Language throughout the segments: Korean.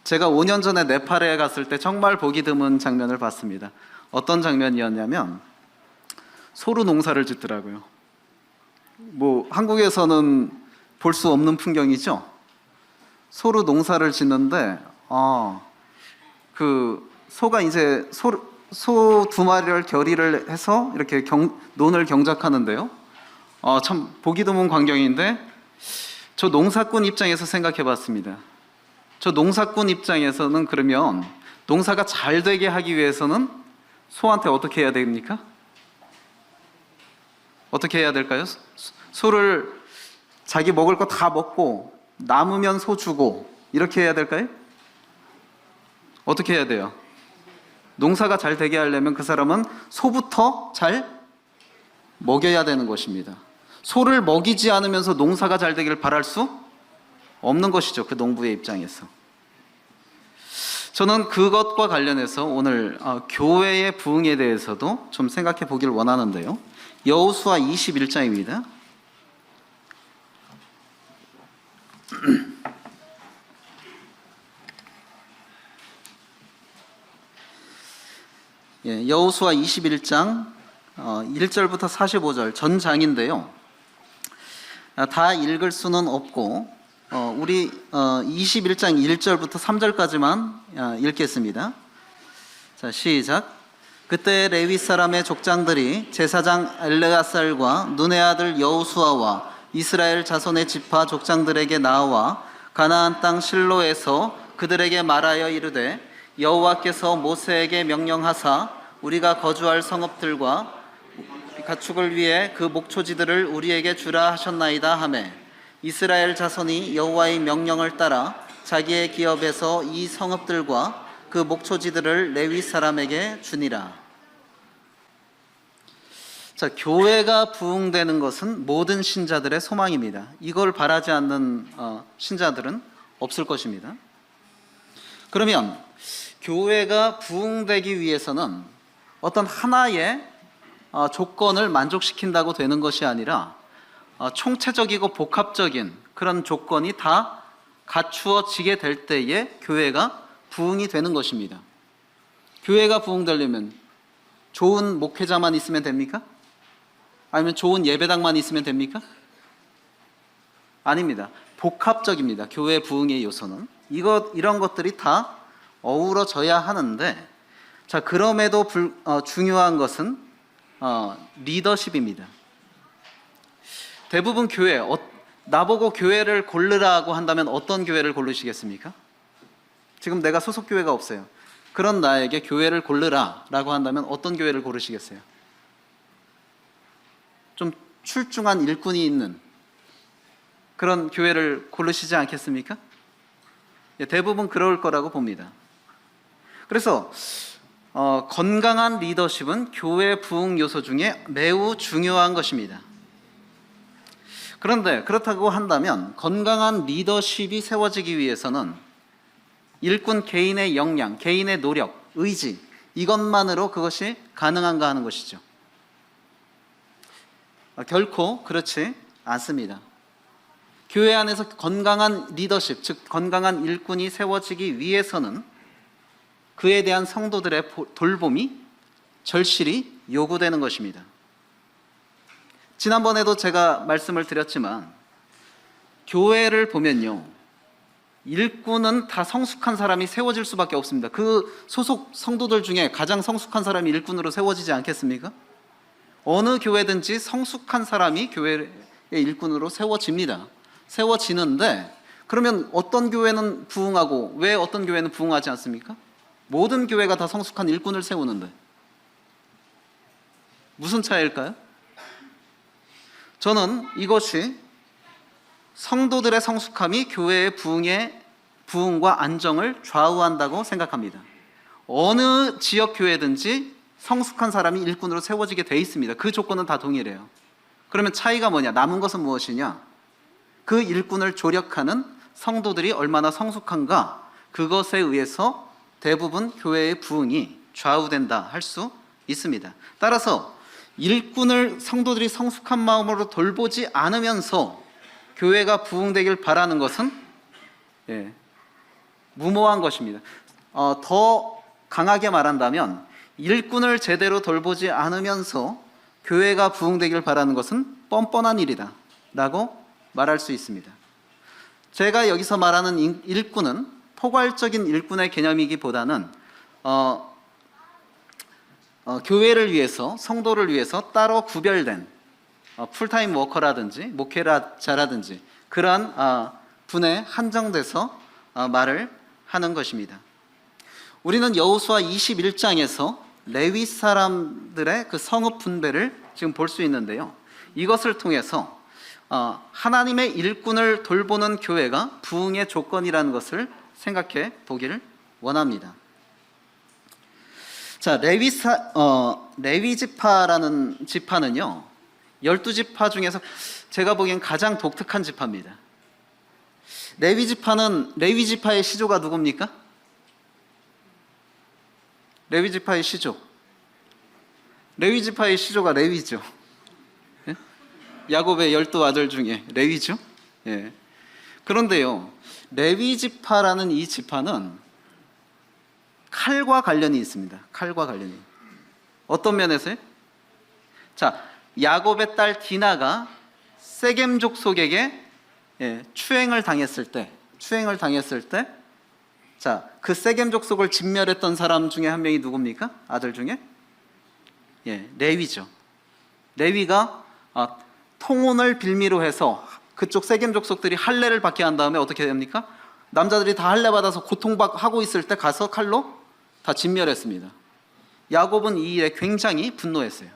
제가 5년 전에 네팔에 갔을 때 정말 보기 드문 장면을 봤습니다. 어떤 장면이었냐면 소루 농사를 짓더라고요. 뭐 한국에서는 볼 수 없는 풍경이죠. 소루 농사를 짓는데 그 소가 이제 소 두 마리를 결의를 해서 이렇게 논을 경작하는데요. 참 보기 드문 광경인데 저 농사꾼 입장에서 생각해 봤습니다. 저 농사꾼 입장에서는 그러면 농사가 잘 되게 하기 위해서는 소한테 어떻게 해야 됩니까? 어떻게 해야 될까요? 소를 자기 먹을 거 다 먹고 남으면 소 주고 이렇게 해야 될까요? 어떻게 해야 돼요? 농사가 잘 되게 하려면 그 사람은 소부터 잘 먹여야 되는 것입니다. 소를 먹이지 않으면서 농사가 잘 되기를 바랄 수 없는 것이죠. 그 농부의 입장에서. 저는 그것과 관련해서 오늘 교회의 부흥에 대해서도 좀 생각해 보기를 원하는데요. 여호수아 21장입니다. 여호수아 21장 1절부터 45절 전장인데요. 다 읽을 수는 없고 우리 21장 1절부터 3절까지만 읽겠습니다. 자, 시작. 그때 레위 사람의 족장들이 제사장 엘르아살과 눈의 아들 여호수아와 이스라엘 자손의 지파 족장들에게 나와 가나안 땅 실로에서 그들에게 말하여 이르되 여호와께서 모세에게 명령하사 우리가 거주할 성읍들과 가축을 위해 그 목초지들을 우리에게 주라 하셨나이다 하매 이스라엘 자손이 여호와의 명령을 따라 자기의 기업에서 이 성읍들과 그 목초지들을 레위 사람에게 주니라. 자, 교회가 부흥되는 것은 모든 신자들의 소망입니다. 이걸 바라지 않는 신자들은 없을 것입니다. 그러면 교회가 부흥되기 위해서는 어떤 하나의 조건을 만족시킨다고 되는 것이 아니라 총체적이고 복합적인 그런 조건이 다 갖추어지게 될 때에 교회가 부흥이 되는 것입니다. 교회가 부흥되려면 좋은 목회자만 있으면 됩니까? 아니면 좋은 예배당만 있으면 됩니까? 아닙니다. 복합적입니다. 교회 부흥의 요소는 이런 것들이 다 어우러져야 하는데, 자, 그럼에도 중요한 것은 리더십입니다. 대부분 교회, 나보고 교회를 고르라고 한다면 어떤 교회를 고르시겠습니까? 지금 내가 소속 교회가 없어요. 그런 나에게 교회를 고르라라고 한다면 어떤 교회를 고르시겠어요? 좀 출중한 일꾼이 있는 그런 교회를 고르시지 않겠습니까? 대부분 그럴 거라고 봅니다. 그래서 건강한 리더십은 교회 부흥 요소 중에 매우 중요한 것입니다. 그런데 그렇다고 한다면 건강한 리더십이 세워지기 위해서는 일꾼 개인의 역량, 개인의 노력, 의지 이것만으로 그것이 가능한가 하는 것이죠. 결코 그렇지 않습니다. 교회 안에서 건강한 리더십, 즉 건강한 일꾼이 세워지기 위해서는 그에 대한 성도들의 돌봄이 절실히 요구되는 것입니다. 지난번에도 제가 말씀을 드렸지만 교회를 보면요, 일꾼은 다 성숙한 사람이 세워질 수밖에 없습니다. 그 소속 성도들 중에 가장 성숙한 사람이 일꾼으로 세워지지 않겠습니까? 어느 교회든지 성숙한 사람이 교회의 일꾼으로 세워집니다. 세워지는데 그러면 어떤 교회는 부흥하고 왜 어떤 교회는 부흥하지 않습니까? 모든 교회가 다 성숙한 일꾼을 세우는데 무슨 차이일까요? 저는 이것이 성도들의 성숙함이 교회의 부흥과 안정을 좌우한다고 생각합니다. 어느 지역 교회든지 성숙한 사람이 일꾼으로 세워지게 돼 있습니다. 그 조건은 다 동일해요. 그러면 차이가 뭐냐? 남은 것은 무엇이냐? 그 일꾼을 조력하는 성도들이 얼마나 성숙한가, 그것에 의해서 대부분 교회의 부흥이 좌우된다 할 수 있습니다. 따라서 일꾼을 성도들이 성숙한 마음으로 돌보지 않으면서 교회가 부흥되길 바라는 것은 무모한 것입니다. 더 강하게 말한다면 일꾼을 제대로 돌보지 않으면서 교회가 부흥되길 바라는 것은 뻔뻔한 일이다 라고 말할 수 있습니다. 제가 여기서 말하는 일꾼은 포괄적인 일꾼의 개념이기보다는 교회를 위해서, 성도를 위해서 따로 구별된 풀타임 워커라든지 목회자라든지 그러한 분에 한정돼서 말을 하는 것입니다. 우리는 여호수아 21장에서 레위 사람들의 그 성읍 분배를 지금 볼 수 있는데요. 이것을 통해서 하나님의 일꾼을 돌보는 교회가 부흥의 조건이라는 것을 생각해 보기를 원합니다. 자, 레위 지파라는 지파는요, 12지파 중에서 제가 보기엔 가장 독특한 지파입니다. 레위 지파의 시조가 누굽니까? 레위 지파의 시조. 레위 지파의 시조가 레위죠. 예? 야곱의 12아들 중에 레위죠. 예. 그런데요, 레위 지파라는 이 지파는 칼과 관련이 있습니다. 칼과 관련이. 어떤 면에서요? 자, 야곱의 딸 디나가 세겜 족속에게 추행을 당했을 때, 자, 그 세겜 족속을 진멸했던 사람 중에 한 명이 누굽니까? 아들 중에? 레위죠. 레위가 통혼을 빌미로 해서 그쪽 세겜 족속들이 할례를 받게 한 다음에 어떻게 됩니까? 남자들이 다 할례 받아서 고통하고 있을 때 가서 칼로 다 진멸했습니다. 야곱은 이 일에 굉장히 분노했어요.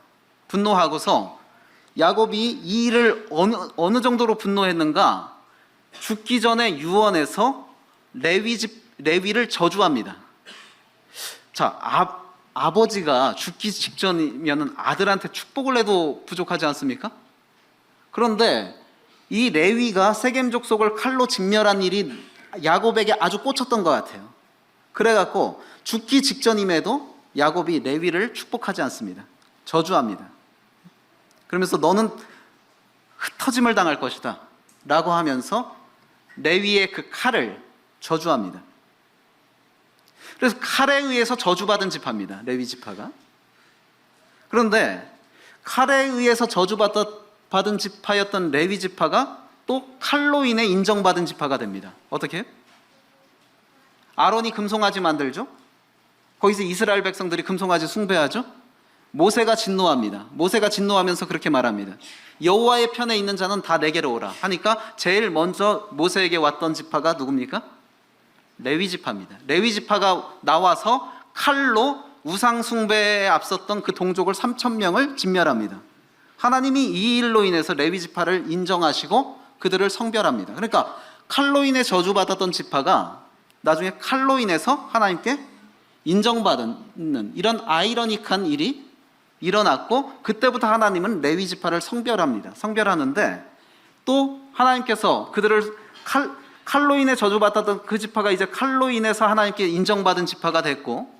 분노하고서 야곱이 이 일을 어느 정도로 분노했는가? 죽기 전에 유언에서 레위를 저주합니다. 자, 아버지가 죽기 직전이면 아들한테 축복을 해도 부족하지 않습니까? 그런데 이 레위가 세겜 족속을 칼로 진멸한 일이 야곱에게 아주 꽂혔던 것 같아요. 그래갖고 죽기 직전임에도 야곱이 레위를 축복하지 않습니다. 저주합니다. 그러면서 너는 흩어짐을 당할 것이다 라고 하면서 레위의 그 칼을 저주합니다. 그래서 칼에 의해서 저주받은 지파입니다. 레위 지파가. 그런데 칼에 의해서 저주받은 지파였던 레위 지파가 또 칼로 인해 인정받은 지파가 됩니다. 어떻게 해요? 아론이 금송아지 만들죠. 거기서 이스라엘 백성들이 금송아지 숭배하죠. 모세가 진노합니다. 모세가 진노하면서 그렇게 말합니다. 여호와의 편에 있는 자는 다 내게로 오라 하니까 제일 먼저 모세에게 왔던 지파가 누굽니까? 레위 지파입니다. 레위 지파가 나와서 칼로 우상 숭배에 앞섰던 그 동족을 3,000명을 진멸합니다. 하나님이 이 일로 인해서 레위 지파를 인정하시고 그들을 성별합니다. 그러니까 칼로 인해 저주받았던 지파가 나중에 칼로 인해서 하나님께 인정받는 이런 아이러니한 일이 일어났고, 그때부터 하나님은 레위 지파를 성별합니다. 성별하는데 또 하나님께서 그들을 칼로 인해 저주받았던 그 지파가 이제 칼로 인해서 하나님께 인정받은 지파가 됐고,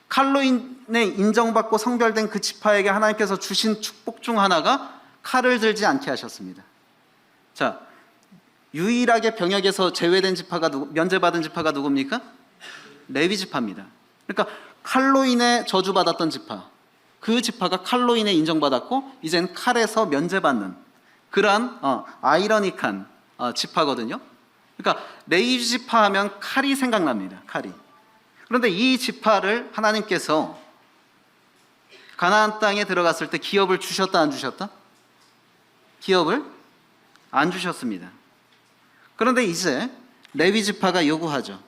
칼로 인해 인정받고 성별된 그 지파에게 하나님께서 주신 축복 중 하나가 칼을 들지 않게 하셨습니다. 자, 유일하게 병역에서 제외된 지파가 면제받은 지파가 누굽니까? 레위 지파입니다. 그러니까 칼로 인해 저주받았던 지파, 그 지파가 칼로 인해 인정받았고 이젠 칼에서 면제받는 그러한 아이러니한 지파거든요. 그러니까 레위 지파 하면 칼이 생각납니다. 칼이. 그런데 이 지파를 하나님께서 가나안 땅에 들어갔을 때 기업을 주셨다 안 주셨다? 기업을 안 주셨습니다. 그런데 이제 레위 지파가 요구하죠.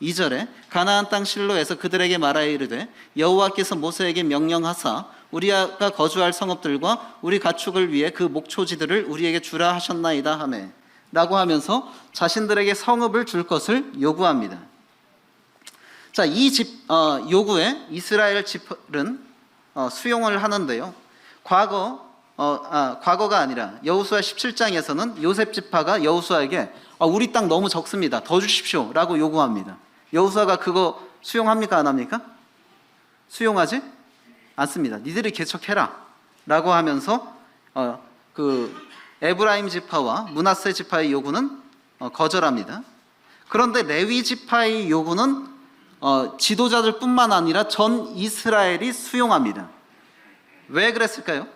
2절에 가나안 땅 실로에서 그들에게 말하여 이르되 여호와께서 모세에게 명령하사 우리가 거주할 성읍들과 우리 가축을 위해 그 목초지들을 우리에게 주라 하셨나이다 하매 라고 하면서 자신들에게 성읍을 줄 것을 요구합니다. 자, 이 요구에 이스라엘 지파는 수용을 하는데요. 과거가 아니라 여호수아 17장에서는 요셉 지파가 여호수아에게 우리 땅 너무 적습니다. 더 주십시오 라고 요구합니다. 여호수아가 그거 수용합니까? 안 합니까? 수용하지 않습니다. 니들이 개척해라 라고 하면서 그 에브라임 지파와 므낫세 지파의 요구는 거절합니다. 그런데 레위 지파의 요구는 지도자들뿐만 아니라 전 이스라엘이 수용합니다. 왜 그랬을까요?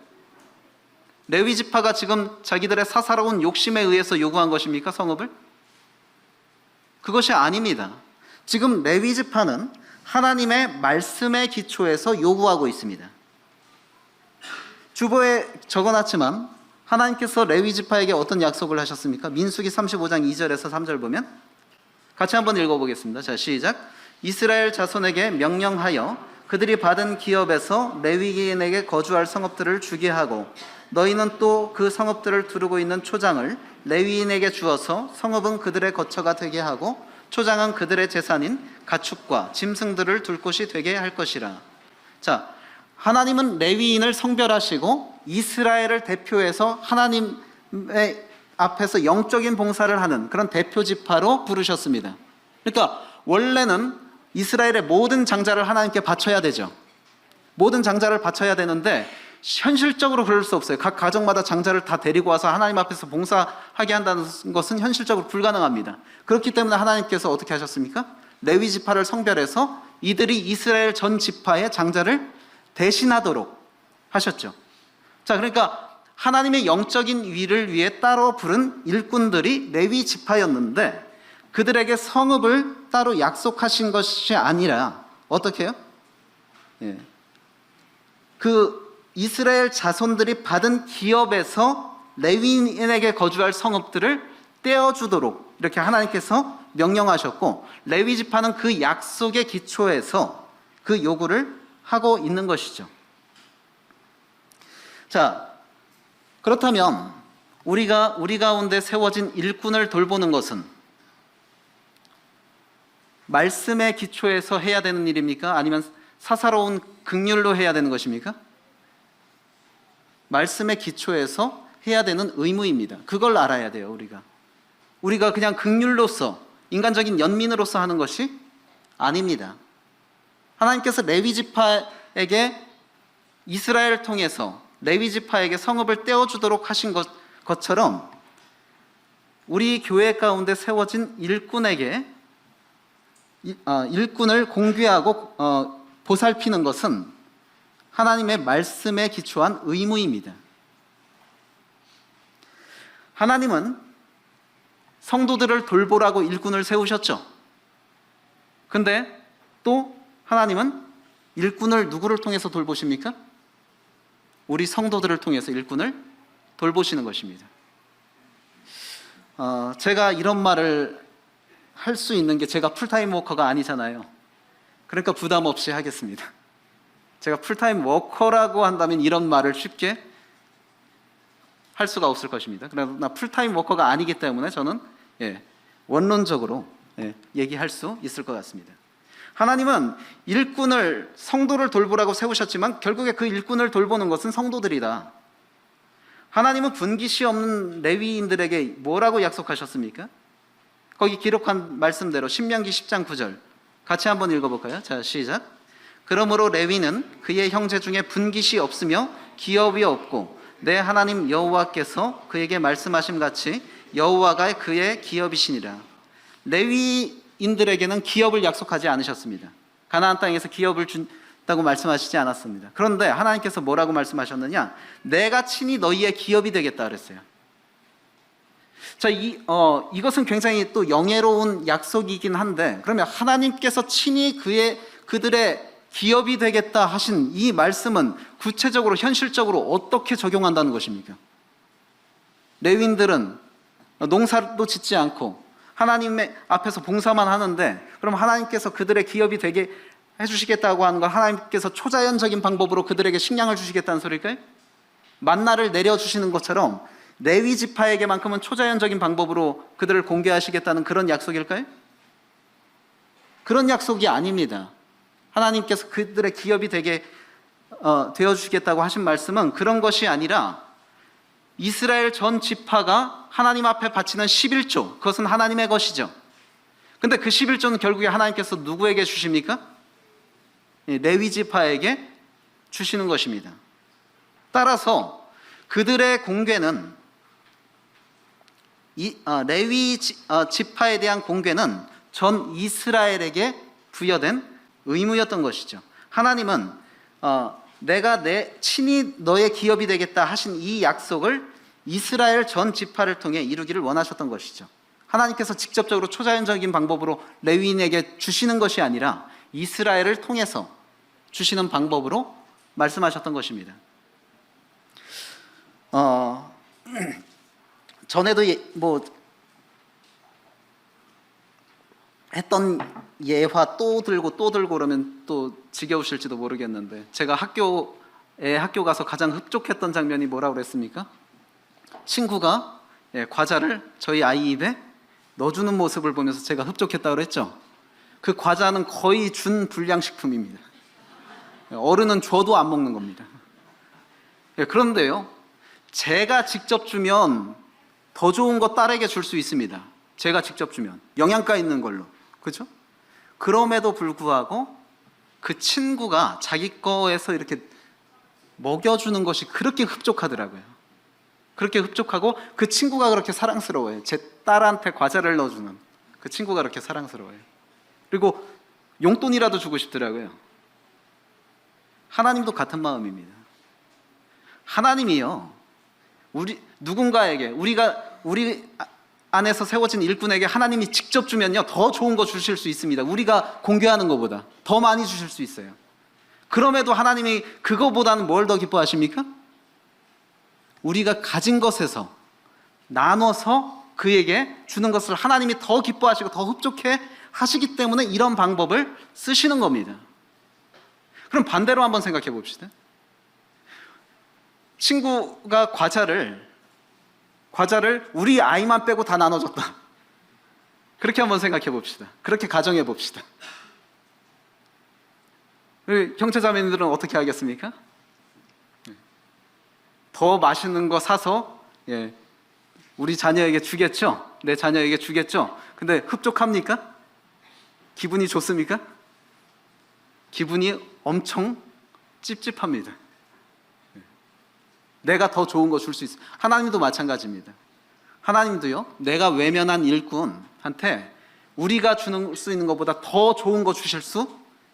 레위 지파가 지금 자기들의 사사로운 욕심에 의해서 요구한 것입니까? 성읍을? 그것이 아닙니다. 지금 레위 지파는 하나님의 말씀에 기초해서 요구하고 있습니다. 주보에 적어놨지만 하나님께서 레위 지파에게 어떤 약속을 하셨습니까? 민수기 35장 2절에서 3절 보면 같이 한번 읽어보겠습니다. 자, 시작. 이스라엘 자손에게 명령하여 그들이 받은 기업에서 레위인에게 거주할 성읍들을 주게 하고 너희는 또 그 성읍들을 두르고 있는 초장을 레위인에게 주어서 성읍은 그들의 거처가 되게 하고 초장은 그들의 재산인 가축과 짐승들을 둘 곳이 되게 할 것이라. 자, 하나님은 레위인을 성별하시고 이스라엘을 대표해서 하나님의 앞에서 영적인 봉사를 하는 그런 대표 지파로 부르셨습니다. 그러니까 원래는 이스라엘의 모든 장자를 하나님께 바쳐야 되죠. 모든 장자를 바쳐야 되는데 현실적으로 그럴 수 없어요. 각 가정마다 장자를 다 데리고 와서 하나님 앞에서 봉사하게 한다는 것은 현실적으로 불가능합니다. 그렇기 때문에 하나님께서 어떻게 하셨습니까? 레위 지파를 성별해서 이들이 이스라엘 전 지파의 장자를 대신하도록 하셨죠. 자, 그러니까 하나님의 영적인 위를 위해 따로 부른 일꾼들이 레위 지파였는데 그들에게 성읍을 따로 약속하신 것이 아니라 어떻게 해요? 예. 그 이스라엘 자손들이 받은 기업에서 레위인에게 거주할 성읍들을 떼어주도록 이렇게 하나님께서 명령하셨고 레위 지파는 그 약속의 기초에서 그 요구를 하고 있는 것이죠. 자, 그렇다면 우리 가운데 세워진 일꾼을 돌보는 것은 말씀의 기초에서 해야 되는 일입니까? 아니면 사사로운 긍휼로 해야 되는 것입니까? 말씀의 기초에서 해야 되는 의무입니다. 그걸 알아야 돼요. 우리가 그냥 긍휼로서 인간적인 연민으로서 하는 것이 아닙니다. 하나님께서 레위 지파에게 이스라엘을 통해서 레위 지파에게 성읍을 떼어주도록 하신 것처럼 우리 교회 가운데 세워진 일꾼에게 일꾼을 공개하고 보살피는 것은 하나님의 말씀에 기초한 의무입니다. 하나님은 성도들을 돌보라고 일꾼을 세우셨죠. 근데 또 하나님은 일꾼을 누구를 통해서 돌보십니까? 우리 성도들을 통해서 일꾼을 돌보시는 것입니다. 제가 이런 말을 할 수 있는 게 제가 풀타임 워커가 아니잖아요. 그러니까 부담 없이 하겠습니다. 제가 풀타임 워커라고 한다면 이런 말을 쉽게 할 수가 없을 것입니다. 그러나 풀타임 워커가 아니기 때문에 저는 원론적으로 얘기할 수 있을 것 같습니다. 하나님은 일꾼을 성도를 돌보라고 세우셨지만 결국에 그 일꾼을 돌보는 것은 성도들이다. 하나님은 분깃이 없는 레위인들에게 뭐라고 약속하셨습니까? 거기 기록한 말씀대로 신명기 10장 9절 같이 한번 읽어볼까요? 자, 시작. 그러므로 레위는 그의 형제 중에 분깃이 없으며 기업이 없고 내 하나님 여호와께서 그에게 말씀하심 같이 여호와가 그의 기업이시니라. 레위인들에게는 기업을 약속하지 않으셨습니다. 가나안 땅에서 기업을 준다고 말씀하시지 않았습니다. 그런데 하나님께서 뭐라고 말씀하셨느냐? 내가 친히 너희의 기업이 되겠다 그랬어요. 자, 이것은 굉장히 또 영예로운 약속이긴 한데 그러면 하나님께서 친히 그들의 기업이 되겠다 하신 이 말씀은 구체적으로 현실적으로 어떻게 적용한다는 것입니까? 레위인들은 농사도 짓지 않고 하나님의 앞에서 봉사만 하는데 그럼 하나님께서 그들의 기업이 되게 해주시겠다고 하는 건 하나님께서 초자연적인 방법으로 그들에게 식량을 주시겠다는 소리일까요? 만나를 내려주시는 것처럼 레위 지파에게만큼은 초자연적인 방법으로 그들을 공개하시겠다는 그런 약속일까요? 그런 약속이 아닙니다. 하나님께서 그들의 기업이 되게 되어주시겠다고 하신 말씀은 그런 것이 아니라 이스라엘 전 지파가 하나님 앞에 바치는 11조, 그것은 하나님의 것이죠. 근데 그 11조는 결국에 하나님께서 누구에게 주십니까? 레위 지파에게 주시는 것입니다. 따라서 그들의 공개는 레위 지파에 대한 공궤는 전 이스라엘에게 부여된 의무였던 것이죠. 하나님은 내가 친히 너의 기업이 되겠다 하신 이 약속을 이스라엘 전 지파를 통해 이루기를 원하셨던 것이죠. 하나님께서 직접적으로 초자연적인 방법으로 레위인에게 주시는 것이 아니라 이스라엘을 통해서 주시는 방법으로 말씀하셨던 것입니다. 전에도 했던 예화 또 들고 그러면 또 지겨우실지도 모르겠는데, 제가 학교 가서 가장 흡족했던 장면이 뭐라고 그랬습니까? 친구가 과자를 저희 아이 입에 넣어주는 모습을 보면서 제가 흡족했다고 그랬죠. 그 과자는 거의 준불량식품입니다. 어른은 줘도 안 먹는 겁니다. 그런데요, 제가 직접 주면 더 좋은 거 딸에게 줄 수 있습니다. 제가 직접 주면 영양가 있는 걸로, 그렇죠? 그럼에도 불구하고 그 친구가 자기 거에서 이렇게 먹여주는 것이 그렇게 흡족하더라고요. 그렇게 흡족하고 그 친구가 그렇게 사랑스러워요. 제 딸한테 과자를 넣어주는 그 친구가 그렇게 사랑스러워요. 그리고 용돈이라도 주고 싶더라고요. 하나님도 같은 마음입니다. 하나님이요, 누군가에게, 우리 안에서 세워진 일꾼에게 하나님이 직접 주면요, 더 좋은 거 주실 수 있습니다. 우리가 공개하는 것보다 더 많이 주실 수 있어요. 그럼에도 하나님이 그거보다는 뭘 더 기뻐하십니까? 우리가 가진 것에서 나눠서 그에게 주는 것을 하나님이 더 기뻐하시고 더 흡족해 하시기 때문에 이런 방법을 쓰시는 겁니다. 그럼 반대로 한번 생각해 봅시다. 친구가 과자를 우리 아이만 빼고 다 나눠줬다. 그렇게 한번 생각해 봅시다. 그렇게 가정해 봅시다. 형제자매님들은 어떻게 하겠습니까? 더 맛있는 거 사서 우리 자녀에게 주겠죠? 내 자녀에게 주겠죠? 근데 흡족합니까? 기분이 좋습니까? 기분이 엄청 찝찝합니다. 내가 더 좋은 거 줄 수 있어요. 하나님도 마찬가지입니다. 하나님도요, 내가 외면한 일꾼한테 우리가 주는 수 있는 것보다 더 좋은 거 주실 수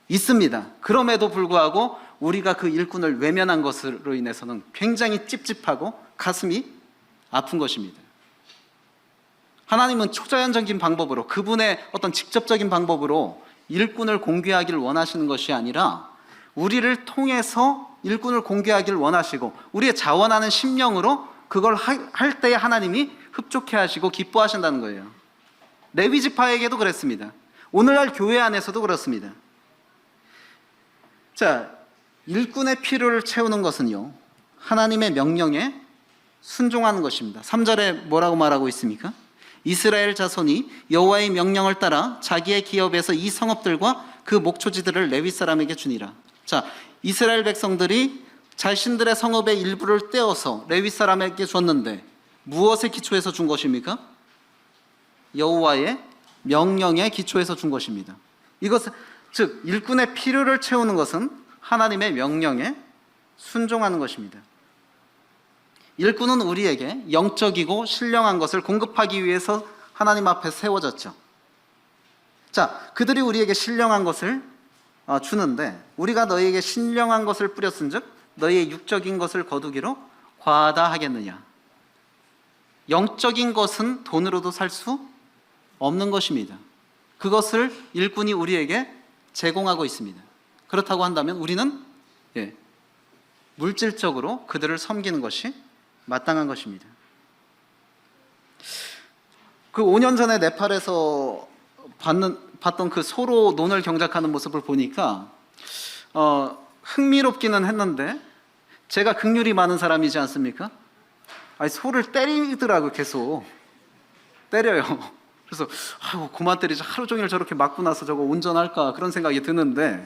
있습니다. 그럼에도 불구하고 우리가 그 일꾼을 외면한 것으로 인해서는 굉장히 찝찝하고 가슴이 아픈 것입니다. 하나님은 초자연적인 방법으로, 그분의 어떤 직접적인 방법으로 일꾼을 공개하기를 원하시는 것이 아니라 우리를 통해서 일꾼을 공개하기를 원하시고 우리의 자원하는 심령으로 그걸 할 때에 하나님이 흡족해 하시고 기뻐하신다는 거예요. 레위 지파에게도 그랬습니다. 오늘날 교회 안에서도 그렇습니다. 자, 일꾼의 필요를 채우는 것은요, 하나님의 명령에 순종하는 것입니다. 3절에 뭐라고 말하고 있습니까? 이스라엘 자손이 여호와의 명령을 따라 자기의 기업에서 이 성읍들과 그 목초지들을 레위 사람에게 주니라. 자, 이스라엘 백성들이 자신들의 성읍의 일부를 떼어서 레위 사람에게 줬는데 무엇에 기초해서 준 것입니까? 여호와의 명령에 기초해서 준 것입니다. 이것은 즉 일꾼의 필요를 채우는 것은 하나님의 명령에 순종하는 것입니다. 일꾼은 우리에게 영적이고 신령한 것을 공급하기 위해서 하나님 앞에 세워졌죠. 자, 그들이 우리에게 신령한 것을 주는데 우리가 너희에게 신령한 것을 뿌렸은즉 너희의 육적인 것을 거두기로 과하다 하겠느냐. 영적인 것은 돈으로도 살 수 없는 것입니다. 그것을 일꾼이 우리에게 제공하고 있습니다. 그렇다고 한다면 우리는 물질적으로 그들을 섬기는 것이 마땅한 것입니다. 그 5년 전에 네팔에서 봤던 그 소로 논을 경작하는 모습을 보니까 흥미롭기는 했는데, 제가 긍휼이 많은 사람이지 않습니까? 아니, 소를 때리더라고요. 계속 때려요. 그래서 아이고 그만 때리지, 하루 종일 저렇게 맞고 나서 저거 운전할까 그런 생각이 드는데,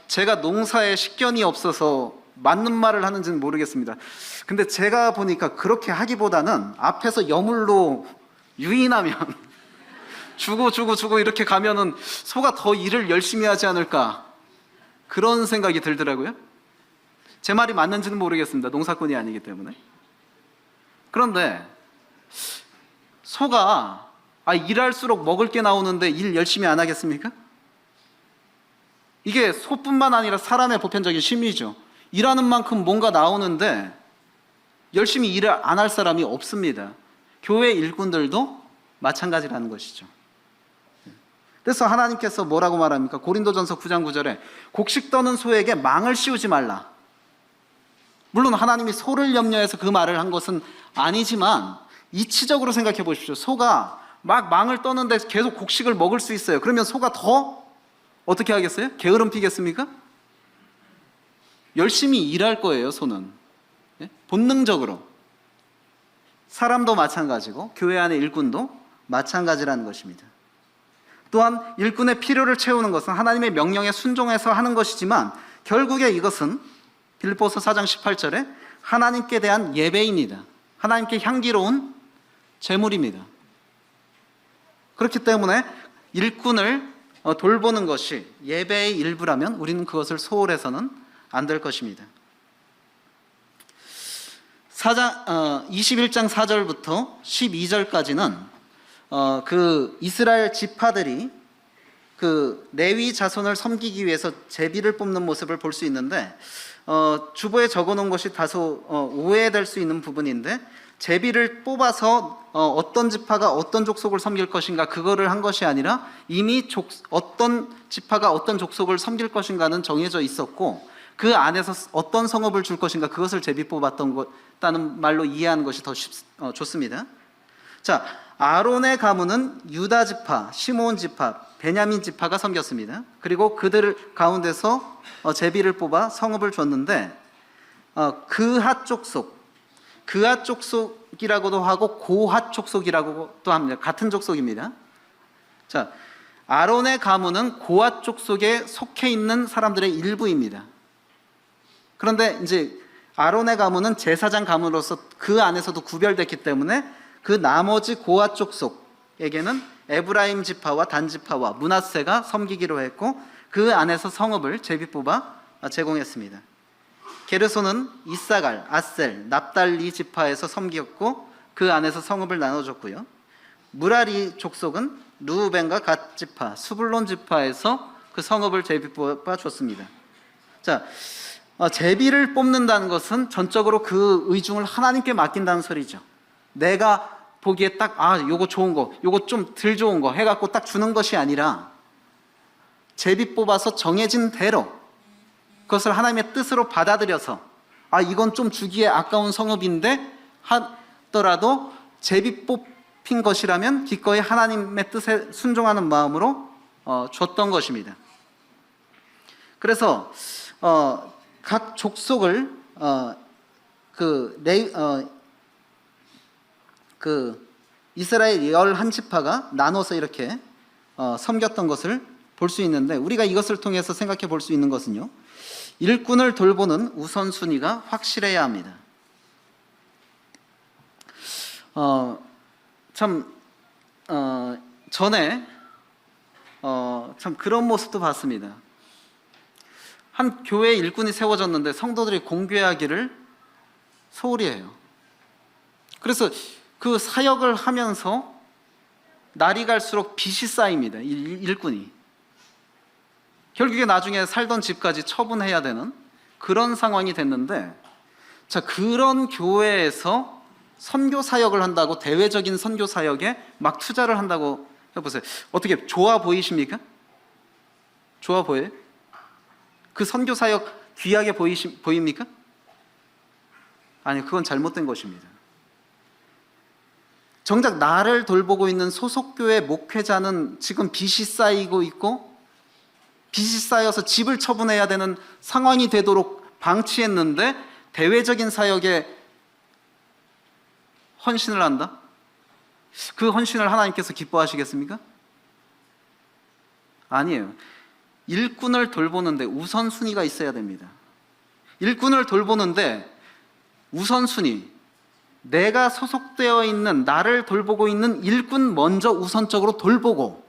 제가 농사에 식견이 없어서 맞는 말을 하는지는 모르겠습니다. 근데 제가 보니까 그렇게 하기보다는 앞에서 여물로 유인하면 주고 이렇게 가면은 소가 더 일을 열심히 하지 않을까, 그런 생각이 들더라고요. 제 말이 맞는지는 모르겠습니다. 농사꾼이 아니기 때문에. 그런데 소가 일할수록 먹을 게 나오는데 일 열심히 안 하겠습니까? 이게 소뿐만 아니라 사람의 보편적인 심리죠. 일하는 만큼 뭔가 나오는데 열심히 일을 안 할 사람이 없습니다. 교회 일꾼들도 마찬가지라는 것이죠. 그래서 하나님께서 뭐라고 말합니까? 고린도전서 9장 9절에 곡식 떠는 소에게 망을 씌우지 말라. 물론 하나님이 소를 염려해서 그 말을 한 것은 아니지만 이치적으로 생각해 보십시오. 소가 막 망을 떠는데 계속 곡식을 먹을 수 있어요. 그러면 소가 더 어떻게 하겠어요? 게으름 피겠습니까? 열심히 일할 거예요, 소는. 본능적으로. 사람도 마찬가지고 교회 안의 일꾼도 마찬가지라는 것입니다. 또한 일꾼의 필요를 채우는 것은 하나님의 명령에 순종해서 하는 것이지만 결국에 이것은 빌립보서 4장 18절에 하나님께 대한 예배입니다. 하나님께 향기로운 제물입니다. 그렇기 때문에 일꾼을 돌보는 것이 예배의 일부라면 우리는 그것을 소홀해서는 안 될 것입니다. 21장 4절부터 12절까지는 그 이스라엘 지파들이 그 레위 자손을 섬기기 위해서 제비를 뽑는 모습을 볼 수 있는데 주보에 적어놓은 것이 다소 오해될 수 있는 부분인데 제비를 뽑아서 어떤 지파가 어떤 족속을 섬길 것인가 그거를 한 것이 아니라 이미 어떤 지파가 어떤 족속을 섬길 것인가는 정해져 있었고 그 안에서 어떤 성읍을 줄 것인가 그것을 제비 뽑았던 것다는 말로 이해하는 것이 더 좋습니다. 자, 아론의 가문은 유다 지파, 시므온 지파, 베냐민 지파가 섬겼습니다. 그리고 그들 가운데서 제비를 뽑아 성읍을 줬는데 그핫 족속, 그핫 족속이라고도 하고 고핫 족속이라고도 합니다. 같은 족속입니다. 자, 아론의 가문은 고핫 족속에 속해 있는 사람들의 일부입니다. 그런데 이제 아론의 가문은 제사장 가문으로서 그 안에서도 구별됐기 때문에 그 나머지 고핫 족속에게는 에브라임 지파와 단 지파와 므낫세가 섬기기로 했고 그 안에서 성읍을 제비 뽑아 제공했습니다. 게르손은 이사갈, 아셀, 납달리 지파에서 섬겼고 그 안에서 성읍을 나눠줬고요. 무라리 족속은 르우벤과 갓 지파, 스불론 지파에서 그 성읍을 제비 뽑아 줬습니다. 자, 제비를 뽑는다는 것은 전적으로 그 의중을 하나님께 맡긴다는 소리죠. 내가 보기에 딱 요거 좋은 거, 요거 좀 덜 좋은 거 해갖고 딱 주는 것이 아니라 제비 뽑아서 정해진 대로 그것을 하나님의 뜻으로 받아들여서 이건 좀 주기에 아까운 성읍인데 하더라도 제비 뽑힌 것이라면 기꺼이 하나님의 뜻에 순종하는 마음으로 줬던 것입니다. 그래서 각 족속을 이스라엘 11지파가 나눠서 이렇게 섬겼던 것을 볼 수 있는데 우리가 이것을 통해서 생각해 볼 수 있는 것은요, 일꾼을 돌보는 우선순위가 확실해야 합니다. 전에 참 그런 모습도 봤습니다. 한 교회 일꾼이 세워졌는데 성도들이 공개하기를 소홀히 해요. 그래서 그 사역을 하면서 날이 갈수록 빚이 쌓입니다. 일꾼이. 결국에 나중에 살던 집까지 처분해야 되는 그런 상황이 됐는데, 자, 그런 교회에서 선교 사역을 한다고, 대외적인 선교 사역에 막 투자를 한다고 해보세요. 어떻게 좋아 보이십니까? 좋아 보여요? 그 선교 사역 귀하게 보입니까? 아니, 그건 잘못된 것입니다. 정작 나를 돌보고 있는 소속교회 목회자는 지금 빚이 쌓이고 있고 빚이 쌓여서 집을 처분해야 되는 상황이 되도록 방치했는데 대외적인 사역에 헌신을 한다? 그 헌신을 하나님께서 기뻐하시겠습니까? 아니에요. 일꾼을 돌보는데 우선순위가 있어야 됩니다. 일꾼을 돌보는데 우선순위, 내가 소속되어 있는, 나를 돌보고 있는 일꾼 먼저 우선적으로 돌보고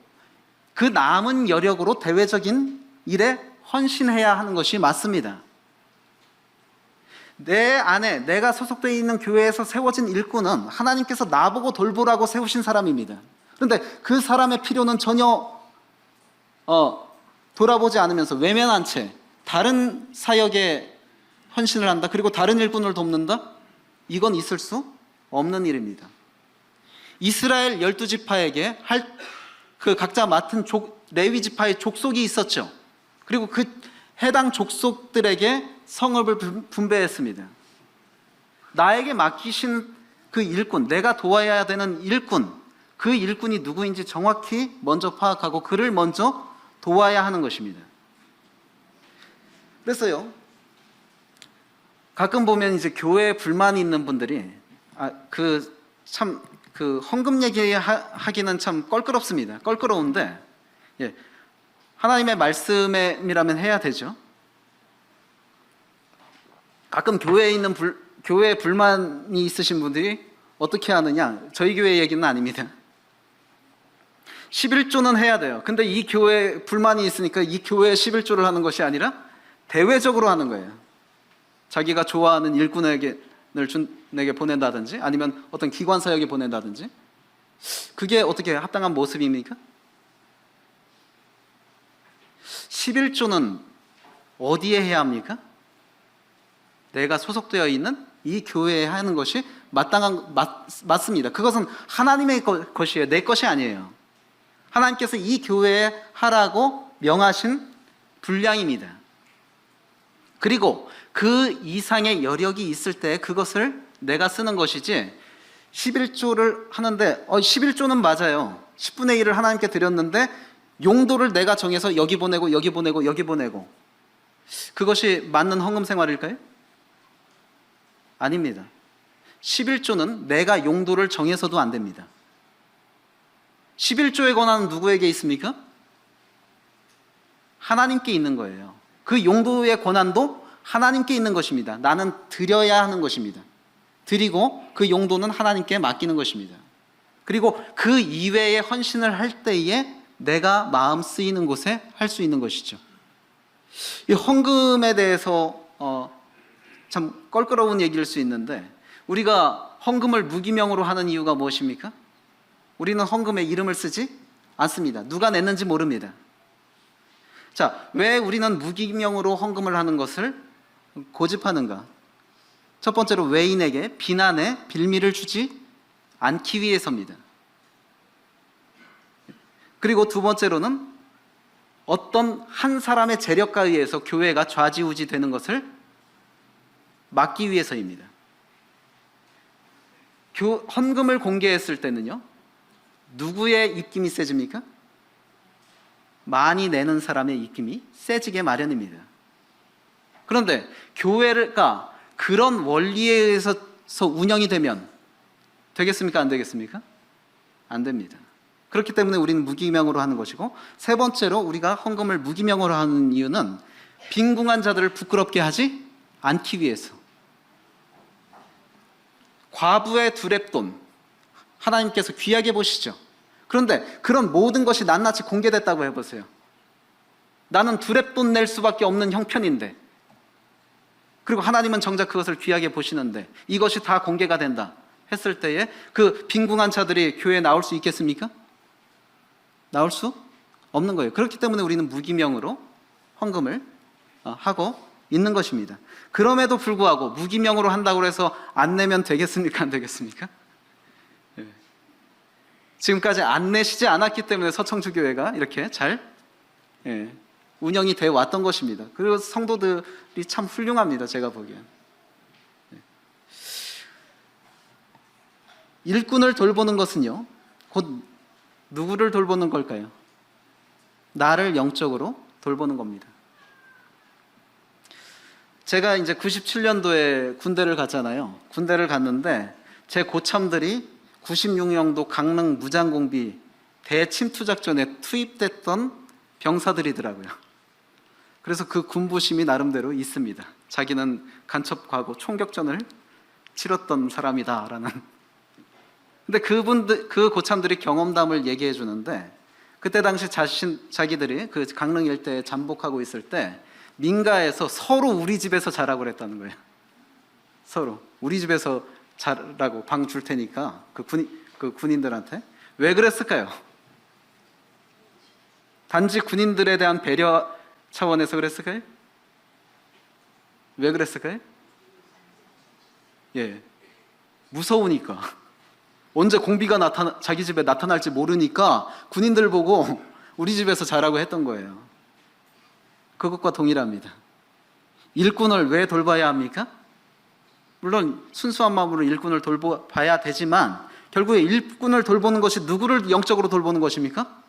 그 남은 여력으로 대외적인 일에 헌신해야 하는 것이 맞습니다. 내 안에 내가 소속되어 있는 교회에서 세워진 일꾼은 하나님께서 나보고 돌보라고 세우신 사람입니다. 그런데 그 사람의 필요는 전혀 돌아보지 않으면서 외면한 채 다른 사역에 헌신을 한다. 그리고 다른 일꾼을 돕는다. 이건 있을 수 없는 일입니다. 이스라엘 12지파에게 그 각자 맡은 레위 지파의 족속이 있었죠. 그리고 그 해당 족속들에게 성읍을 분배했습니다. 나에게 맡기신 그 일꾼, 내가 도와야 되는 일꾼, 그 일꾼이 누구인지 정확히 먼저 파악하고 그를 먼저 도와야 하는 것입니다. 그래서요, 가끔 보면 이제 교회에 불만이 있는 분들이 그 헌금 얘기하기는 참 껄끄럽습니다. 껄끄러운데, 예, 하나님의 말씀이라면 해야 되죠. 가끔 교회에 불만이 있으신 분들이 어떻게 하느냐? 저희 교회 얘기는 아닙니다. 11조는 해야 돼요. 근데 이 교회에 불만이 있으니까 이 교회에 11조를 하는 것이 아니라 대외적으로 하는 거예요. 자기가 좋아하는 일꾼에게 보낸다든지 아니면 어떤 기관 사역에 보낸다든지. 그게 어떻게 합당한 모습입니까? 11조는 어디에 해야 합니까? 내가 소속되어 있는 이 교회에 하는 것이 맞습니다. 그것은 하나님의 것이에요. 내 것이 아니에요. 하나님께서 이 교회에 하라고 명하신 분량입니다. 그리고 그 이상의 여력이 있을 때 그것을 내가 쓰는 것이지, 11조를 하는데 11조는 맞아요. 10분의 1을 하나님께 드렸는데 용도를 내가 정해서 여기 보내고 여기 보내고 여기 보내고, 그것이 맞는 헌금 생활일까요? 아닙니다. 11조는 내가 용도를 정해서도 안 됩니다. 11조의 권한은 누구에게 있습니까? 하나님께 있는 거예요. 그 용도의 권한도 하나님께 있는 것입니다. 나는 드려야 하는 것입니다. 드리고 그 용도는 하나님께 맡기는 것입니다. 그리고 그 이외의 헌신을 할 때에 내가 마음 쓰이는 곳에 할 수 있는 것이죠. 이 헌금에 대해서 참 껄끄러운 얘기일 수 있는데, 우리가 헌금을 무기명으로 하는 이유가 무엇입니까? 우리는 헌금에 이름을 쓰지 않습니다. 누가 냈는지 모릅니다. 자, 왜 우리는 무기명으로 헌금을 하는 것을 고집하는가? 첫 번째로 외인에게 비난의 빌미를 주지 않기 위해서입니다. 그리고 두 번째로는 어떤 한 사람의 재력가에 의해서 교회가 좌지우지 되는 것을 막기 위해서입니다. 헌금을 공개했을 때는요, 누구의 입김이 세집니까? 많이 내는 사람의 입김이 세지게 마련입니다. 그런데 교회가 그런 원리에 의해서 운영이 되면 되겠습니까? 안 되겠습니까? 안 됩니다. 그렇기 때문에 우리는 무기명으로 하는 것이고, 세 번째로 우리가 헌금을 무기명으로 하는 이유는 빈궁한 자들을 부끄럽게 하지 않기 위해서. 과부의 두렙돈, 하나님께서 귀하게 보시죠. 그런데 그런 모든 것이 낱낱이 공개됐다고 해보세요. 나는 두렙돈 낼 수밖에 없는 형편인데, 그리고 하나님은 정작 그것을 귀하게 보시는데 이것이 다 공개가 된다 했을 때에 그 빈궁한 자들이 교회에 나올 수 있겠습니까? 나올 수 없는 거예요. 그렇기 때문에 우리는 무기명으로 헌금을 하고 있는 것입니다. 그럼에도 불구하고 무기명으로 한다고 해서 안 내면 되겠습니까? 안 되겠습니까? 지금까지 안 내시지 않았기 때문에 서청주교회가 이렇게 잘 운영이 되어 왔던 것입니다. 그리고 성도들이 참 훌륭합니다. 제가 보기엔. 일꾼을 돌보는 것은요, 곧 누구를 돌보는 걸까요? 나를 영적으로 돌보는 겁니다. 제가 이제 97년도에 군대를 갔잖아요. 군대를 갔는데 제 고참들이 96년도 강릉 무장공비 대침투 작전에 투입됐던 병사들이더라고요. 그래서 그 군부심이 나름대로 있습니다. 자기는 간첩과고 총격전을 치렀던 사람이다라는. 근데 그 고참들이 경험담을 얘기해 주는데, 그때 당시 자기들이 그 강릉 일대에 잠복하고 있을 때 민가에서 서로 우리 집에서 자라고 그랬다는 거예요. 서로 우리 집에서 자라고 방 줄 테니까 그 군인들한테 왜 그랬을까요? 단지 군인들에 대한 배려 차원에서 그랬을까요? 왜 그랬을까요? 예, 무서우니까. 언제 공비가 자기 집에 나타날지 모르니까 군인들 보고 우리 집에서 자라고 했던 거예요. 그것과 동일합니다. 일꾼을 왜 돌봐야 합니까? 물론 순수한 마음으로 일꾼을 돌봐야 되지만 결국에 일꾼을 돌보는 것이 누구를 영적으로 돌보는 것입니까?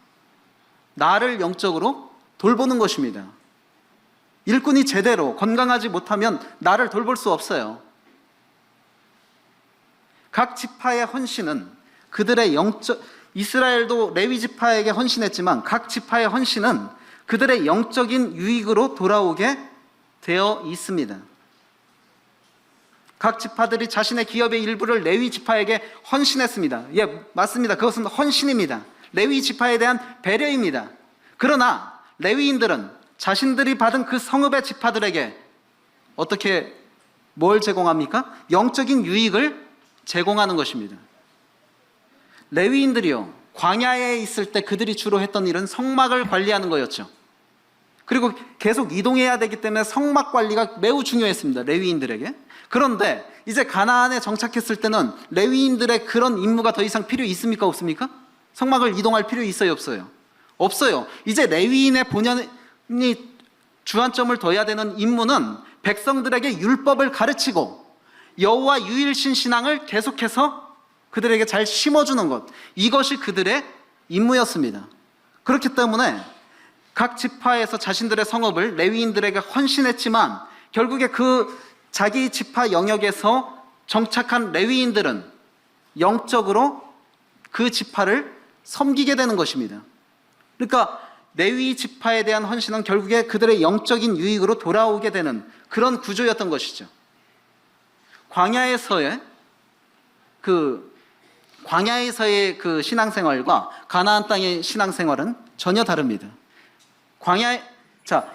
나를 영적으로 돌보는 것입니다. 일꾼이 제대로 건강하지 못하면 나를 돌볼 수 없어요. 각 지파의 헌신은 그들의 이스라엘도 레위 지파에게 헌신했지만 각 지파의 헌신은 그들의 영적인 유익으로 돌아오게 되어 있습니다. 각 지파들이 자신의 기업의 일부를 레위 지파에게 헌신했습니다. 예, 맞습니다. 그것은 헌신입니다. 레위 지파에 대한 배려입니다. 그러나 레위인들은 자신들이 받은 그 성읍의 지파들에게 어떻게 뭘 제공합니까? 영적인 유익을 제공하는 것입니다. 레위인들이요, 광야에 있을 때 그들이 주로 했던 일은 성막을 관리하는 거였죠. 그리고 계속 이동해야 되기 때문에 성막 관리가 매우 중요했습니다. 레위인들에게. 그런데 이제 가나안에 정착했을 때는 레위인들의 그런 임무가 더 이상 필요 있습니까? 없습니까? 성막을 이동할 필요 있어요? 없어요? 없어요. 이제 레위인의 본연이 주안점을 둬야 되는 임무는 백성들에게 율법을 가르치고 여호와 유일신 신앙을 계속해서 그들에게 잘 심어주는 것, 이것이 그들의 임무였습니다. 그렇기 때문에 각 지파에서 자신들의 성읍을 레위인들에게 헌신했지만 결국에 그 자기 지파 영역에서 정착한 레위인들은 영적으로 그 지파를 섬기게 되는 것입니다. 그러니까 레위 지파에 대한 헌신은 결국에 그들의 영적인 유익으로 돌아오게 되는 그런 구조였던 것이죠. 광야에서의 그 신앙생활과 가나안 땅의 신앙생활은 전혀 다릅니다.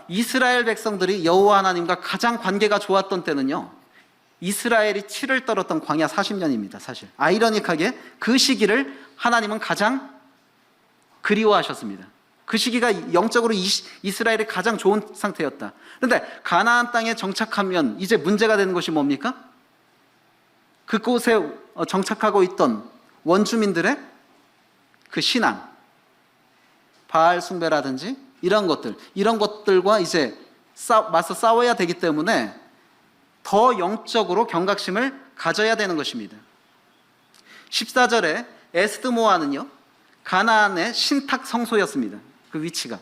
이스라엘 백성들이 여호와 하나님과 가장 관계가 좋았던 때는요, 이스라엘이 치를 떨었던 광야 40년입니다. 사실 아이러니하게 그 시기를 하나님은 가장 그리워하셨습니다. 그 시기가 영적으로 이스라엘이 가장 좋은 상태였다. 그런데 가나안 땅에 정착하면 이제 문제가 되는 것이 뭡니까? 그곳에 정착하고 있던 원주민들의 그 신앙, 바알 숭배라든지 이런 것들과 이제 맞서 싸워야 되기 때문에 더 영적으로 경각심을 가져야 되는 것입니다. 14절에 에스드모아는요, 가나안의 신탁 성소였습니다. 그 위치가.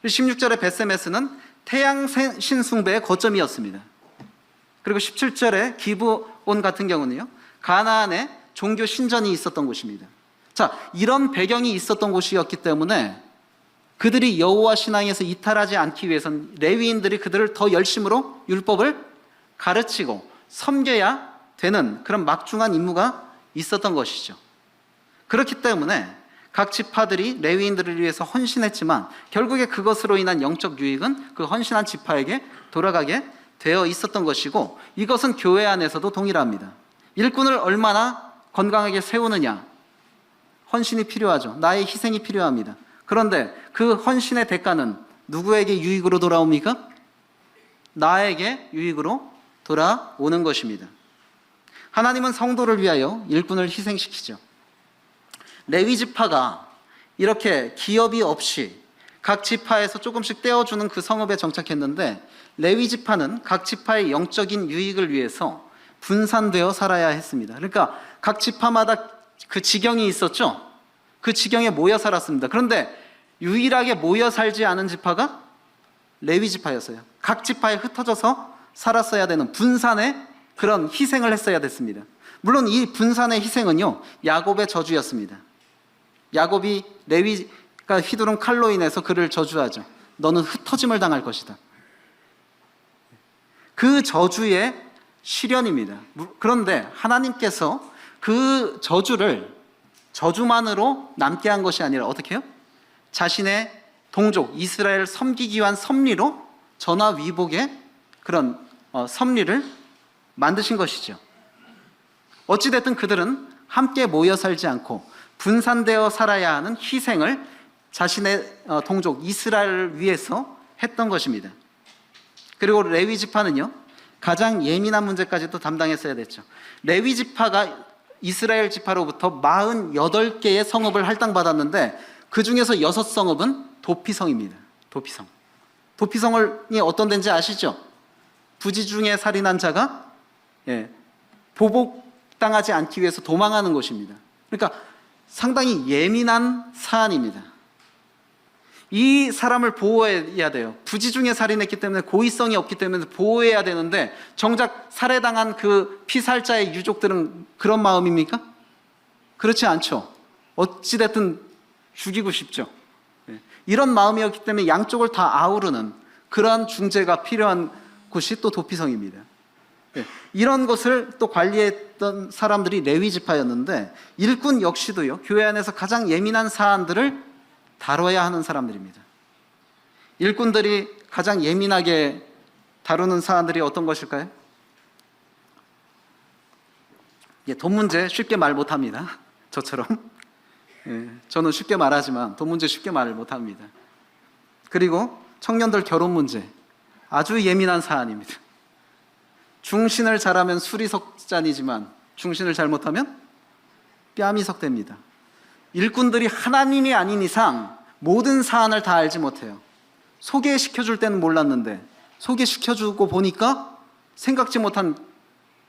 16절에 베세메스는 태양신 숭배의 거점이었습니다. 그리고 17절에 기브온 같은 경우는요, 가나안에 종교 신전이 있었던 곳입니다. 자, 이런 배경이 있었던 곳이었기 때문에 그들이 여호와 신앙에서 이탈하지 않기 위해서는 레위인들이 그들을 더 열심으로 율법을 가르치고 섬겨야 되는 그런 막중한 임무가 있었던 것이죠. 그렇기 때문에 각 지파들이 레위인들을 위해서 헌신했지만 결국에 그것으로 인한 영적 유익은 그 헌신한 지파에게 돌아가게 되어 있었던 것이고, 이것은 교회 안에서도 동일합니다. 일꾼을 얼마나 건강하게 세우느냐, 헌신이 필요하죠. 나의 희생이 필요합니다. 그런데 그 헌신의 대가는 누구에게 유익으로 돌아옵니까? 나에게 유익으로 돌아오는 것입니다. 하나님은 성도를 위하여 일꾼을 희생시키죠. 레위 지파가 이렇게 기업이 없이 각 지파에서 조금씩 떼어주는 그 성읍에 정착했는데, 레위 지파는 각 지파의 영적인 유익을 위해서 분산되어 살아야 했습니다. 그러니까 각 지파마다 그 지경이 있었죠. 그 지경에 모여 살았습니다. 그런데 유일하게 모여 살지 않은 지파가 레위 지파였어요. 각 지파에 흩어져서 살았어야 되는 분산의 그런 희생을 했어야 됐습니다. 물론 이 분산의 희생은요, 야곱의 저주였습니다. 야곱이 레위가 휘두른 칼로 인해서 그를 저주하죠. 너는 흩어짐을 당할 것이다. 그 저주의 실현입니다. 그런데 하나님께서 그 저주만으로 남게 한 것이 아니라 어떻게 해요? 자신의 동족 이스라엘을 섬기기 위한 섭리로 전화위복의 그런 섭리를 만드신 것이죠. 어찌됐든 그들은 함께 모여 살지 않고 분산되어 살아야 하는 희생을 자신의 동족 이스라엘을 위해서 했던 것입니다. 그리고 레위 지파는요, 가장 예민한 문제까지도 담당했어야 됐죠. 레위 지파가 이스라엘 지파로부터 48개의 성읍을 할당받았는데 그 중에서 6성읍은 도피성입니다. 도피성. 도피성이 어떤 데인지 아시죠? 부지 중에 살인한 자가 보복당하지 않기 위해서 도망하는 곳입니다. 그러니까 상당히 예민한 사안입니다. 이 사람을 보호해야 돼요. 부지 중에 살인했기 때문에 고의성이 없기 때문에 보호해야 되는데 정작 살해당한 그 피살자의 유족들은 그런 마음입니까? 그렇지 않죠. 어찌됐든 죽이고 싶죠. 이런 마음이었기 때문에 양쪽을 다 아우르는 그러한 중재가 필요한 곳이 또 도피성입니다. 이런 것을 또 관리했던 사람들이 레위 지파였는데 일꾼 역시도요, 교회 안에서 가장 예민한 사안들을 다뤄야 하는 사람들입니다. 일꾼들이 가장 예민하게 다루는 사안들이 어떤 것일까요? 돈 문제 쉽게 말 못합니다. 저처럼. 저는 쉽게 말하지만 돈 문제 쉽게 말을 못합니다. 그리고 청년들 결혼 문제 아주 예민한 사안입니다. 중신을 잘하면 술이 석잔이지만 중신을 잘못하면 뺨이 석대입니다. 일꾼들이 하나님이 아닌 이상 모든 사안을 다 알지 못해요. 소개시켜줄 때는 몰랐는데 소개시켜주고 보니까 생각지 못한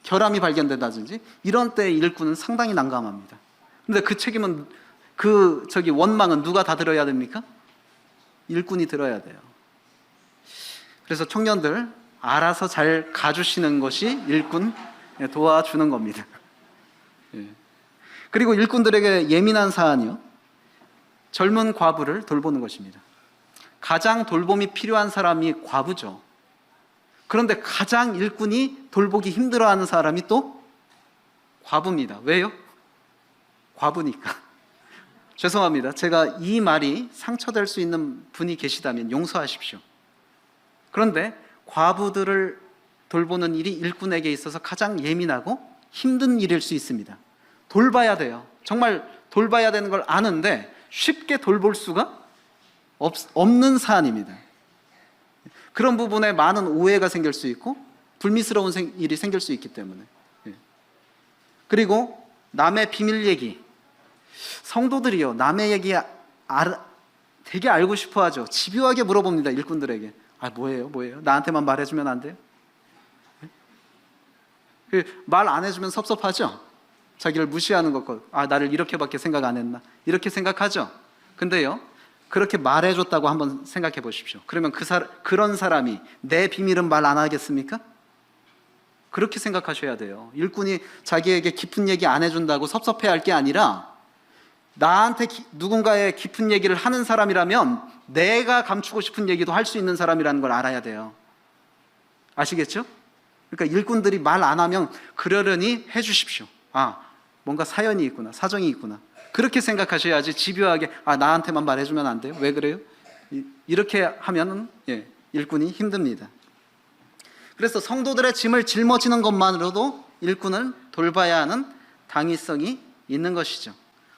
결함이 발견된다든지 이런 때 일꾼은 상당히 난감합니다. 그런데 그 책임은 원망은 누가 다 들어야 됩니까? 일꾼이 들어야 돼요. 그래서 청년들 알아서 잘 가주시는 것이 일꾼 도와주는 겁니다. 그리고 일꾼들에게 예민한 사안이요, 젊은 과부를 돌보는 것입니다. 가장 돌봄이 필요한 사람이 과부죠. 그런데 가장 일꾼이 돌보기 힘들어하는 사람이 또 과부입니다. 왜요? 과부니까. 죄송합니다. 제가 이 말이 상처될 수 있는 분이 계시다면 용서하십시오. 그런데 과부들을 돌보는 일이 일꾼에게 있어서 가장 예민하고 힘든 일일 수 있습니다. 돌봐야 돼요. 정말 돌봐야 되는 걸 아는데 쉽게 돌볼 수가 없는 사안입니다. 그런 부분에 많은 오해가 생길 수 있고 불미스러운 일이 생길 수 있기 때문에. 그리고 남의 비밀 얘기. 성도들이요, 남의 얘기 되게 알고 싶어 하죠. 집요하게 물어봅니다. 일꾼들에게. 뭐예요? 나한테만 말해주면 안 돼요? 말 안 해주면 섭섭하죠? 자기를 무시하는 것, 나를 이렇게밖에 생각 안 했나? 이렇게 생각하죠? 근데요, 그렇게 말해줬다고 한번 생각해 보십시오. 그러면 그런 사람이 내 비밀은 말 안 하겠습니까? 그렇게 생각하셔야 돼요. 일꾼이 자기에게 깊은 얘기 안 해준다고 섭섭해할 게 아니라 나한테 누군가의 깊은 얘기를 하는 사람이라면 내가 감추고 싶은 얘기도 할 수 있는 사람이라는 걸 알아야 돼요. 아시겠죠? 그러니까 일꾼들이 말 안 하면 그러려니 해주십시오. 뭔가 사연이 있구나, 사정이 있구나. 그렇게 생각하셔야지 집요하게 나한테만 말해주면 안 돼요? 왜 그래요? 이렇게 하면 일꾼이 힘듭니다. 그래서 성도들의 짐을 짊어지는 것만으로도 일꾼을 돌봐야 하는 당위성이 있는 것이죠.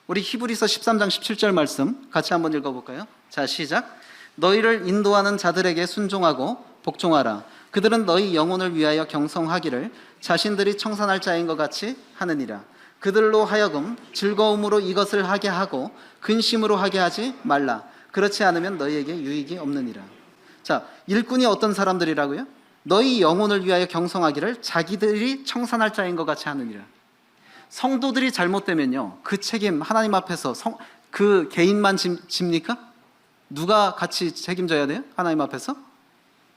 우리 히브리서 13장 17절 말씀 같이 한번 읽어볼까요? 자, 시작. 너희를 인도하는 자들에게 순종하고 복종하라. 그들은 너희 영혼을 위하여 경성하기를 자신들이 청산할 자인 것 같이 하느니라. 그들로 하여금 즐거움으로 이것을 하게 하고 근심으로 하게 하지 말라. 그렇지 않으면 너희에게 유익이 없느니라. 자, 일꾼이 어떤 사람들이라고요? 너희 영혼을 위하여 경성하기를 자기들이 청산할 자인 것 같이 하느니라. 성도들이 잘못되면요, 그 책임 하나님 앞에서 그 개인만 집니까? 누가 같이 책임져야 돼요? 하나님 앞에서?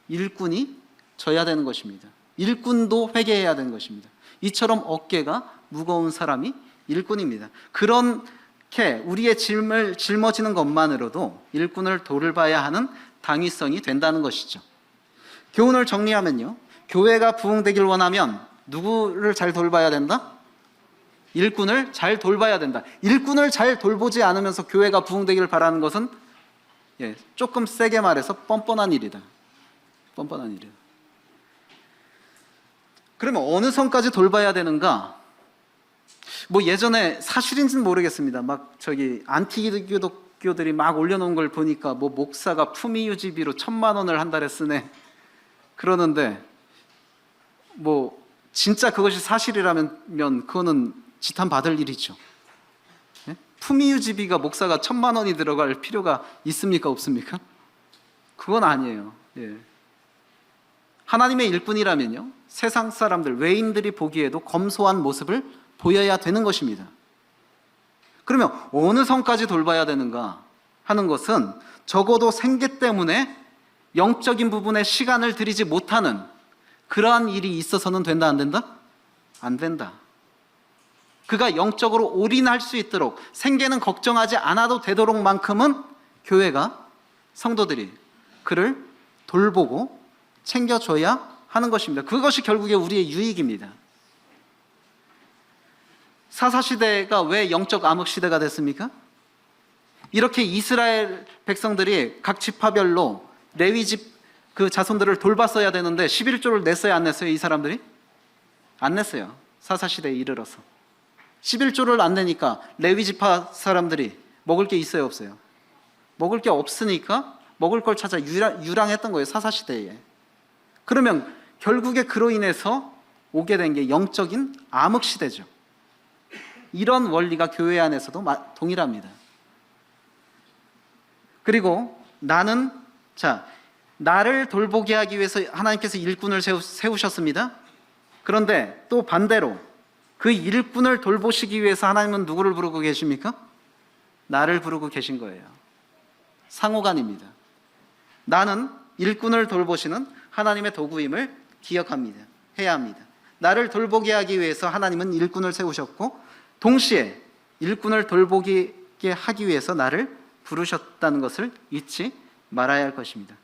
일꾼이 져야 되는 것입니다. 일꾼도 회개해야 되는 것입니다. 이처럼 어깨가 무거운 사람이 일꾼입니다. 그렇게 우리의 짐을 짊어지는 것만으로도 일꾼을 돌봐야 하는 당위성이 된다는 것이죠. 교훈을 정리하면요, 교회가 부흥되길 원하면 누구를 잘 돌봐야 된다? 일꾼을 잘 돌봐야 된다. 일꾼을 잘 돌보지 않으면서 교회가 부흥되기를 바라는 것은 조금 세게 말해서 뻔뻔한 일이다. 뻔뻔한 일이다. 그러면 어느 선까지 돌봐야 되는가? 뭐 예전에 사실인지는 모르겠습니다. 막 저기 안티기독교들이 막 올려놓은 걸 보니까 뭐 목사가 품위 유지비로 1,000만 원을 한 달에 쓰네 그러는데, 뭐 진짜 그것이 사실이라면 그거는 지탄 받을 일이죠. 예? 품위 유지비가 목사가 1,000만 원이 들어갈 필요가 있습니까, 없습니까? 그건 아니에요. 예. 하나님의 일꾼이라면요, 세상 사람들, 외인들이 보기에도 검소한 모습을 보여야 되는 것입니다. 그러면 어느 선까지 돌봐야 되는가 하는 것은 적어도 생계 때문에 영적인 부분에 시간을 들이지 못하는 그러한 일이 있어서는 된다, 안 된다? 안 된다. 그가 영적으로 올인할 수 있도록, 생계는 걱정하지 않아도 되도록만큼은 교회가, 성도들이 그를 돌보고 챙겨줘야 하는 것입니다. 그것이 결국에 우리의 유익입니다. 사사시대가 왜 영적 암흑시대가 됐습니까? 이렇게 이스라엘 백성들이 각 지파별로 레위집 그 자손들을 돌봤어야 되는데 11조를 냈어요, 안 냈어요? 이 사람들이? 안 냈어요. 사사시대에 이르러서 11조를 안 내니까 레위지파 사람들이 먹을 게 있어요, 없어요? 먹을 게 없으니까 먹을 걸 찾아 유랑했던 거예요, 사사시대에. 그러면 결국에 그로 인해서 오게 된 게 영적인 암흑시대죠. 이런 원리가 교회 안에서도 동일합니다. 그리고 나를 돌보게 하기 위해서 하나님께서 일꾼을 세우셨습니다. 그런데 또 반대로 그 일꾼을 돌보시기 위해서 하나님은 누구를 부르고 계십니까? 나를 부르고 계신 거예요. 상호간입니다. 나는 일꾼을 돌보시는 하나님의 도구임을 해야 합니다. 나를 돌보게 하기 위해서 하나님은 일꾼을 세우셨고, 동시에 일꾼을 돌보게 하기 위해서 나를 부르셨다는 것을 잊지 말아야 할 것입니다.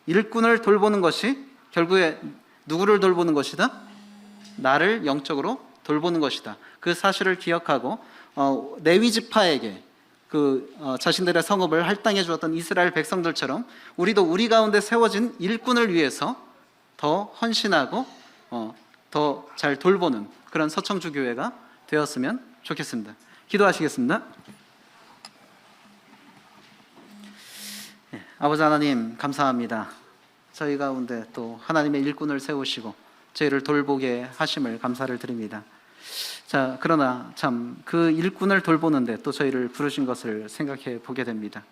일꾼을 돌보는 것이 결국에 누구를 돌보는 것이다? 나를 영적으로 돌보는 것이다. 그 사실을 기억하고 레위 지파에게 자신들의 성읍을 할당해 주었던 이스라엘 백성들처럼 우리도 우리 가운데 세워진 일꾼을 위해서 더 헌신하고 더 잘 돌보는 그런 서청주 교회가 되었으면 좋겠습니다. 기도하시겠습니다. 아버지 하나님, 감사합니다. 저희 가운데 또 하나님의 일꾼을 세우시고 저희를 돌보게 하심을 감사를 드립니다. 그러나 참 그 일꾼을 돌보는데 또 저희를 부르신 것을 생각해 보게 됩니다.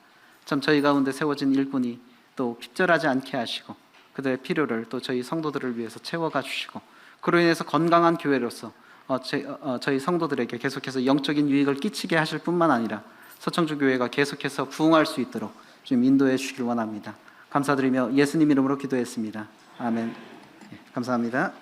참 저희 가운데 세워진 일꾼이 또 핍절하지 않게 하시고 그들의 필요를 또 저희 성도들을 위해서 채워가 주시고, 그로 인해서 건강한 교회로서 저희 성도들에게 계속해서 영적인 유익을 끼치게 하실 뿐만 아니라 서청주 교회가 계속해서 부흥할 수 있도록 좀 인도해 주시길 원합니다. 감사드리며 예수님 이름으로 기도했습니다. 아멘. 감사합니다.